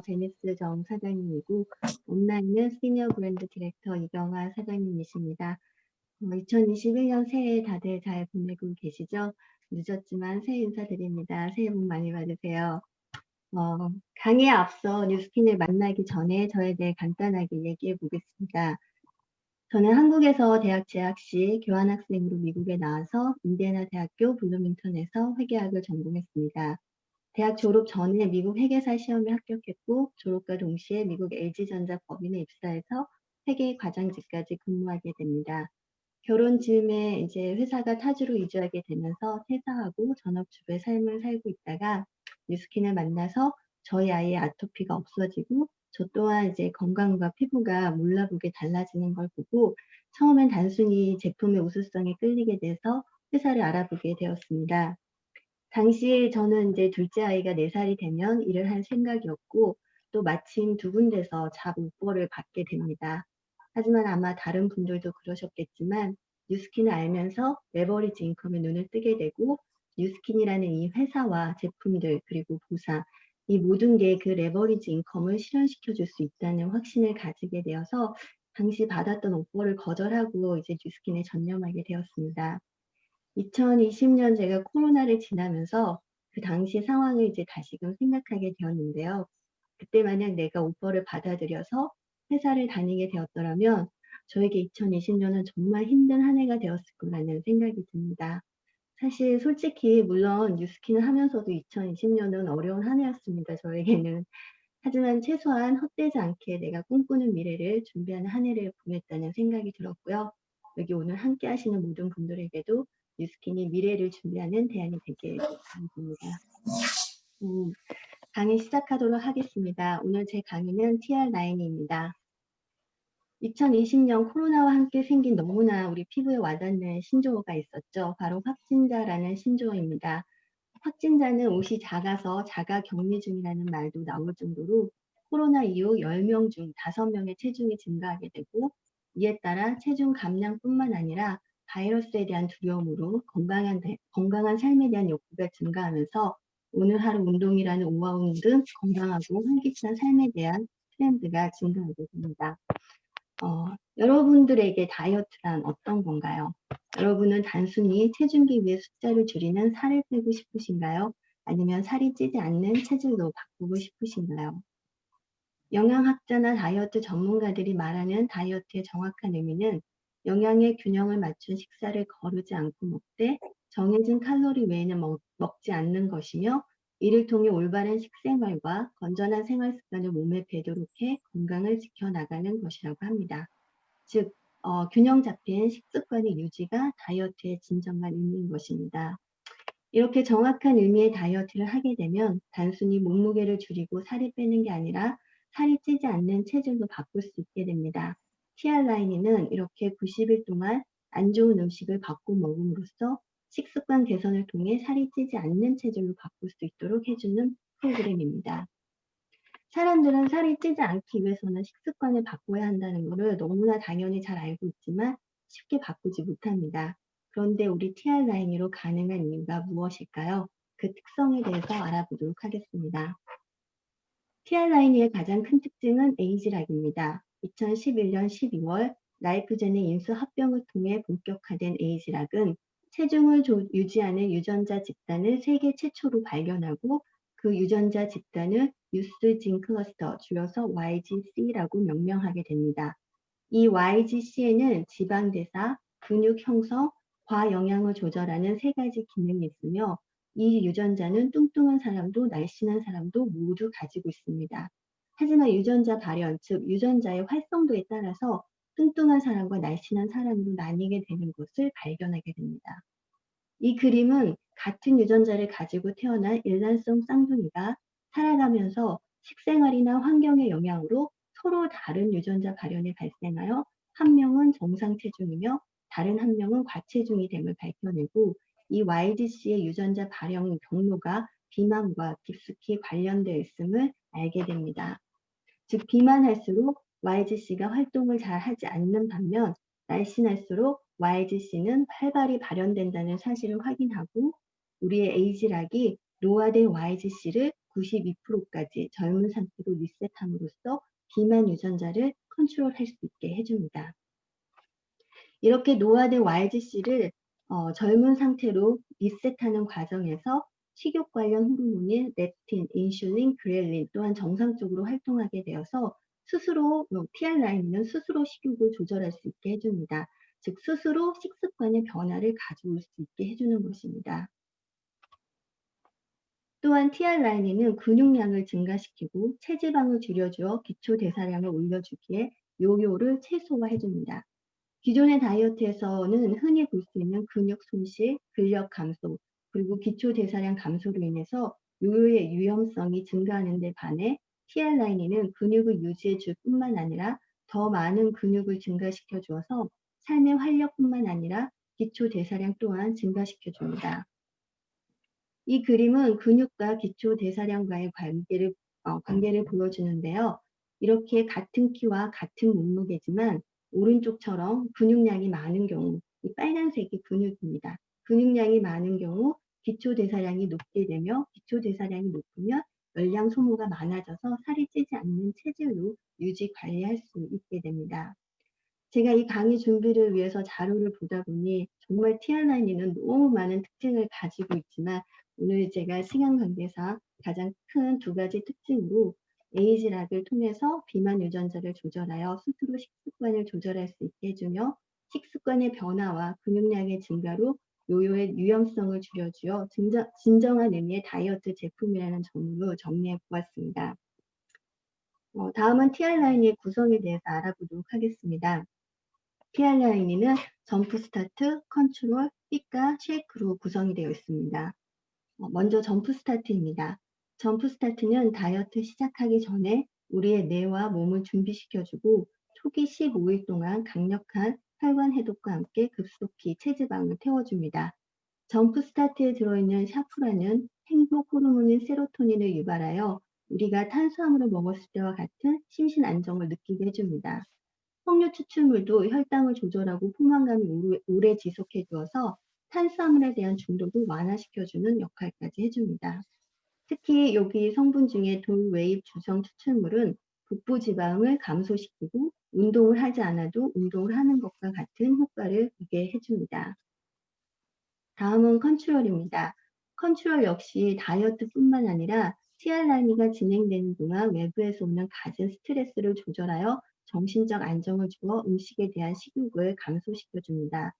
제니스 정 사장님이고 온라인은 시니어 브랜드 디렉터 이경아 사장님이십니다. 2021년 새해 다들 잘 보내고 계시죠? 늦었지만 새해 인사드립니다. 새해 복 많이 받으세요. 강의에 앞서 뉴스킨을 만나기 전에 저에 대해 간단하게 얘기해 보겠습니다. 저는 한국에서 대학 재학 시 교환학생으로 미국에 나와서 인디애나 대학교 블루밍턴에서 회계학을 전공했습니다. 대학 졸업 전에 미국 회계사 시험에 합격했고 졸업과 동시에 미국 LG전자 법인에 입사해서 회계 과장직까지 근무하게 됩니다. 결혼 즈음에 이제 회사가 타주로 이주하게 되면서 퇴사하고 전업주부의 삶을 살고 있다가 뉴스킨을 만나서 저희 아이의 아토피가 없어지고 저 또한 이제 건강과 피부가 몰라보게 달라지는 걸 보고 처음엔 단순히 제품의 우수성에 끌리게 돼서 회사를 알아보게 되었습니다. 당시 저는 이제 둘째 아이가 4살이 되면 일을 할 생각이었고 또 마침 두 군데서 잡 오퍼를 받게 됩니다. 하지만 아마 다른 분들도 그러셨겠지만 뉴스킨을 알면서 레버리지 인컴에 눈을 뜨게 되고 뉴스킨이라는 이 회사와 제품들 그리고 보상 이 모든 게 그 레버리지 인컴을 실현시켜 줄 수 있다는 확신을 가지게 되어서 당시 받았던 오퍼를 거절하고 이제 뉴스킨에 전념하게 되었습니다. 2020년 제가 코로나를 지나면서 그 당시 상황을 이제 다시금 생각하게 되었는데요. 그때 만약 내가 오퍼를 받아들여서 회사를 다니게 되었더라면 저에게 2020년은 정말 힘든 한 해가 되었을 거라는 생각이 듭니다. 사실 솔직히 물론 뉴스킨을 하면서도 2020년은 어려운 한 해였습니다. 저에게는. 하지만 최소한 헛되지 않게 내가 꿈꾸는 미래를 준비하는 한 해를 보냈다는 생각이 들었고요. 여기 오늘 함께 하시는 모든 분들에게도 뉴스킨이 미래를 준비하는 대안이 되길 바랍니다. 강의 시작하도록 하겠습니다. 오늘 제 강의는 TR9입니다. 2020년 코로나와 함께 생긴 너무나 우리 피부에 와닿는 신조어가 있었죠. 바로 확진자라는 신조어입니다. 확진자는 옷이 작아서 자가 격리 중이라는 말도 나올 정도로 코로나 이후 10명 중 5명의 체중이 증가하게 되고 이에 따라 체중 감량뿐만 아니라 바이러스에 대한 두려움으로 건강한 삶에 대한 욕구가 증가하면서 오늘 하루 운동이라는 우아운 등 건강하고 활기찬 삶에 대한 트렌드가 증가하게 됩니다. 여러분들에게 다이어트란 어떤 건가요? 여러분은 단순히 체중계 위에 숫자를 줄이는 살을 빼고 싶으신가요? 아니면 살이 찌지 않는 체질로 바꾸고 싶으신가요? 영양학자나 다이어트 전문가들이 말하는 다이어트의 정확한 의미는 영양의 균형을 맞춘 식사를 거르지 않고 먹되 정해진 칼로리 외에는 먹지 않는 것이며 이를 통해 올바른 식생활과 건전한 생활 습관을 몸에 배도록 해 건강을 지켜나가는 것이라고 합니다. 즉, 균형 잡힌 식습관의 유지가 다이어트의 진정한 의미인 것입니다. 이렇게 정확한 의미의 다이어트를 하게 되면 단순히 몸무게를 줄이고 살이 빼는 게 아니라 살이 찌지 않는 체질로 바꿀 수 있게 됩니다. TR9는 이렇게 90일 동안 안 좋은 음식을 바꿔 먹음으로써 식습관 개선을 통해 살이 찌지 않는 체질로 바꿀 수 있도록 해주는 프로그램입니다. 사람들은 살이 찌지 않기 위해서는 식습관을 바꿔야 한다는 것을 너무나 당연히 잘 알고 있지만 쉽게 바꾸지 못합니다. 그런데 우리 TR9으로 가능한 이유가 무엇일까요? 그 특성에 대해서 알아보도록 하겠습니다. TR9의 가장 큰 특징은 에이지락입니다. 2011년 12월 라이프젠의 인수 합병을 통해 본격화된 에이지락은 체중을 유지하는 유전자 집단을 세계 최초로 발견하고 그 유전자 집단을 유스진 클러스터, 줄여서 YGC라고 명명하게 됩니다. 이 YGC에는 지방대사, 근육 형성, 과영양을 조절하는 3가지 기능이 있으며 이 유전자는 뚱뚱한 사람도 날씬한 사람도 모두 가지고 있습니다. 하지만 유전자 발현, 즉 유전자의 활성도에 따라서 뚱뚱한 사람과 날씬한 사람으로 나뉘게 되는 것을 발견하게 됩니다. 이 그림은 같은 유전자를 가지고 태어난 일란성 쌍둥이가 살아가면서 식생활이나 환경의 영향으로 서로 다른 유전자 발현이 발생하여 한 명은 정상 체중이며 다른 한 명은 과체중이 됨을 밝혀내고 이 YGC의 유전자 발현 경로가 비만과 깊숙이 관련되어 있음을 알게 됩니다. 즉 비만할수록 YGC가 활동을 잘 하지 않는 반면 날씬할수록 YGC는 활발히 발현된다는 사실을 확인하고 우리의 에이지락이 노화된 YGC를 92%까지 젊은 상태로 리셋함으로써 비만 유전자를 컨트롤할 수 있게 해줍니다. 이렇게 노화된 YGC를 젊은 상태로 리셋하는 과정에서 식욕 관련 호르몬인 렙틴, 인슐린, 그렐린 또한 정상적으로 활동하게 되어서 스스로 TR9는 스스로 식욕을 조절할 수 있게 해줍니다. 즉 스스로 식습관의 변화를 가져올 수 있게 해주는 것입니다. 또한 TR9는 근육량을 증가시키고 체지방을 줄여주어 기초 대사량을 올려주기에 요요를 최소화해줍니다. 기존의 다이어트에서는 흔히 볼 수 있는 근육 손실, 근력 감소, 그리고 기초 대사량 감소로 인해서 요요의 위험성이 증가하는 데 반해 TR9는 근육을 유지해 줄 뿐만 아니라 더 많은 근육을 증가시켜 주어서 삶의 활력뿐만 아니라 기초 대사량 또한 증가시켜 줍니다. 이 그림은 근육과 기초 대사량과의 관계를 보여주는데요. 이렇게 같은 키와 같은 몸무게지만 오른쪽처럼 근육량이 많은 경우, 이 빨간색이 근육입니다. 근육량이 많은 경우 기초 대사량이 높게 되며 기초 대사량이 높으면 열량 소모가 많아져서 살이 찌지 않는 체질로 유지 관리할 수 있게 됩니다. 제가 이 강의 준비를 위해서 자료를 보다 보니 정말 TR9는 너무 많은 특징을 가지고 있지만 오늘 제가 시간 관계상 가장 큰 두 가지 특징으로 에이지락을 통해서 비만 유전자를 조절하여 스스로 식습관을 조절할 수 있게 해주며 식습관의 변화와 근육량의 증가로 요요의 위험성을 줄여주어 진정한 의미의 다이어트 제품이라는 점으로 정리해 보았습니다. 다음은 TR9의 구성에 대해서 알아보도록 하겠습니다. TR9는 점프 스타트, 컨트롤, 픽과 쉐이크로 구성이 되어 있습니다. 먼저 점프 스타트입니다. 점프 스타트는 다이어트 시작하기 전에 우리의 뇌와 몸을 준비시켜주고 초기 15일 동안 강력한 혈관 해독과 함께 급속히 체지방을 태워줍니다. 점프 스타트에 들어있는 샤프라는 행복 호르몬인 세로토닌을 유발하여 우리가 탄수화물을 먹었을 때와 같은 심신 안정을 느끼게 해줍니다. 석류 추출물도 혈당을 조절하고 포만감이 오래 지속해 주어서 탄수화물에 대한 중독을 완화시켜주는 역할까지 해줍니다. 특히 여기 성분 중에 돌웨이브 주성 추출물은 복부 지방을 감소시키고 운동을 하지 않아도 운동을 하는 것과 같은 효과를 보게 해줍니다. 다음은 컨트롤입니다. 컨트롤 역시 다이어트뿐만 아니라 TR9가 진행되는 동안 외부에서 오는 갖은 스트레스를 조절하여 정신적 안정을 주어 음식에 대한 식욕을 감소시켜줍니다.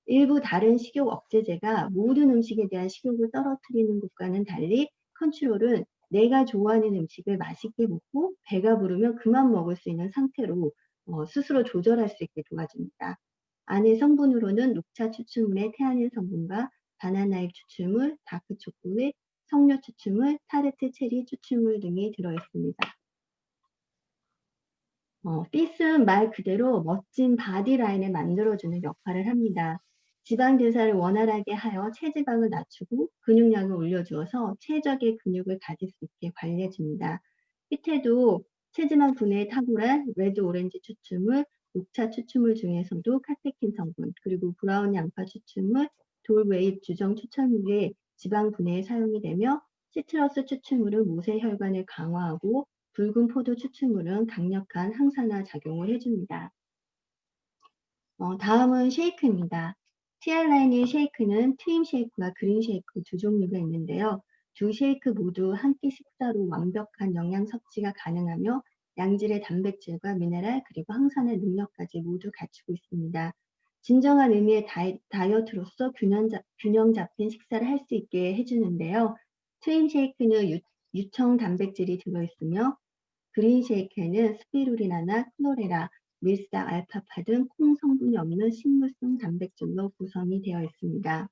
일부 다른 식욕 억제제가 모든 음식에 대한 식욕을 떨어뜨리는 것과는 달리 컨트롤은 내가 좋아하는 음식을 맛있게 먹고 배가 부르면 그만 먹을 수 있는 상태로 스스로 조절할 수 있게 도와줍니다. 안의 성분으로는 녹차 추출물의 태아닌 성분과 바나나잎 추출물, 다크 초콜릿, 석류 추출물, 타르트 체리 추출물 등이 들어있습니다. 핏은 말 그대로 멋진 바디라인을 만들어주는 역할을 합니다. 지방 대사를 원활하게 하여 체지방을 낮추고 근육량을 올려주어서 최적의 근육을 가질 수 있게 관리해줍니다. 핏에도 체지방 분해에 탁월한 레드 오렌지 추출물, 녹차 추출물 중에서도 카테킨 성분, 그리고 브라운 양파 추출물, 돌웨이브 주정 추출물이 지방 분해에 사용이 되며 시트러스 추출물은 모세혈관을 강화하고 붉은 포도 추출물은 강력한 항산화 작용을 해줍니다. 다음은 쉐이크입니다. TR9의 쉐이크는 트임 쉐이크와 그린 쉐이크 두 종류가 있는데요. 두 쉐이크 모두 한 끼 식사로 완벽한 영양 섭취가 가능하며 양질의 단백질과 미네랄 그리고 항산화 능력까지 모두 갖추고 있습니다. 진정한 의미의 다이어트로서 균형 잡힌 식사를 할 수 있게 해주는데요. 트임 쉐이크는 유청 단백질이 들어있으며 그린 쉐이크에는 스피루리나나 클로레라, 밀싹, 알파파 등 콩 성분이 없는 식물성 단백질로 구성이 되어 있습니다.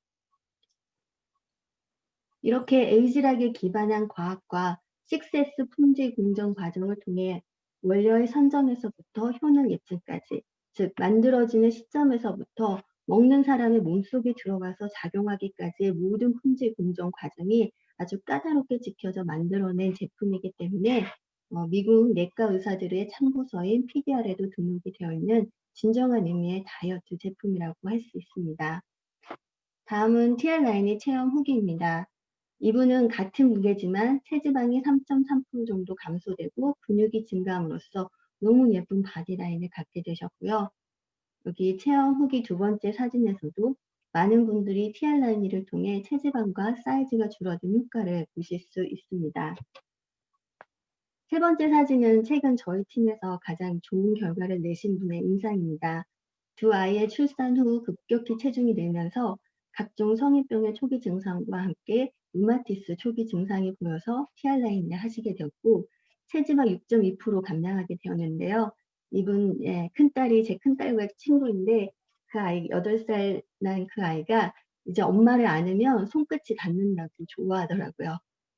이렇게 에이지락에 기반한 과학과 6S 품질 공정 과정을 통해 원료의 선정에서부터 효능 예측까지, 즉 만들어지는 시점에서부터 먹는 사람의 몸속에 들어가서 작용하기까지의 모든 품질 공정 과정이 아주 까다롭게 지켜져 만들어낸 제품이기 때문에 미국 내과 의사들의 참고서인 PDR에도 등록이 되어 있는 진정한 의미의 다이어트 제품이라고 할 수 있습니다. 다음은 TR9의 체험 후기입니다. 이분은 같은 무게지만 체지방이 3.3% 정도 감소되고 근육이 증가함으로써 너무 예쁜 바디라인을 갖게 되셨고요. 여기 체험 후기 두 번째 사진에서도 많은 분들이 TR라인을 통해 체지방과 사이즈가 줄어든 효과를 보실 수 있습니다. 세 번째 사진은 최근 저희 팀에서 가장 좋은 결과를 내신 분의 인상입니다. 두 아이의 출산 후 급격히 체중이 늘면서 각종 성인병의 초기 증상과 함께 루마티스 초기 증상이 보여서 TR라인을 하시게 되었고 체지방 6.2% 감량하게 되었는데요. 이분 큰딸이 제 큰딸과 친구인데 그 아이 8살 난 그 아이가 이제 엄마를 안으면 손끝이 닿는다고 좋아하더라고요.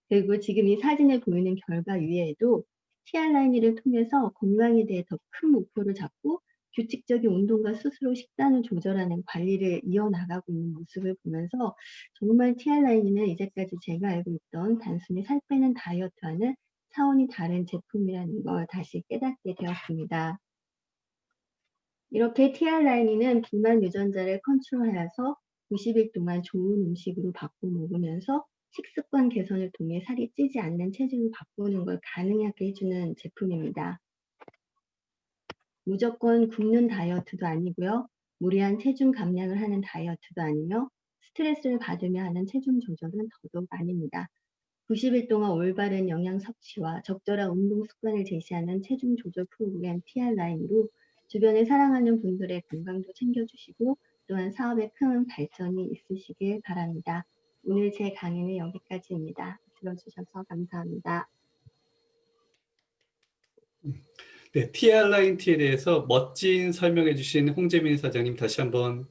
그리고 지금 이 사진에 보이는 결과 위에도 TR라인을 통해서 건강에 대해 더 큰 목표를 잡고 규칙적인 운동과 스스로 식단을 조절하는 관리를 이어나가고 있는 모습을 보면서 정말 TR라인은 이제까지 제가 알고 있던 단순히 살 빼는 다이어트와는 차원이 다른 제품이라는 걸 다시 깨닫게 되었습니다. 이렇게 TR라인은 비만 유전자를 컨트롤하여서 90일 동안 좋은 음식으로 바꿔 먹으면서 식습관 개선을 통해 살이 찌지 않는 체질로 바꾸는 걸 가능하게 해주는 제품입니다. 무조건 굶는 다이어트도 아니고요. 무리한 체중 감량을 하는 다이어트도 아니며 스트레스를 받으며 하는 체중 조절은 더더욱 아닙니다. 90일 동안 올바른 영양 섭취와 적절한 운동 습관을 제시하는 체중 조절 프로그램 TR라인으로 주변에 사랑하는 분들의 건강도 챙겨주시고 또한 사업에 큰 발전이 있으시길 바랍니다. 오늘 제 강의는 여기까지입니다. 들어주셔서 감사합니다. 네, TR라인 T에 대해서 멋진 설명해 주신 홍재민 사장님 다시 한번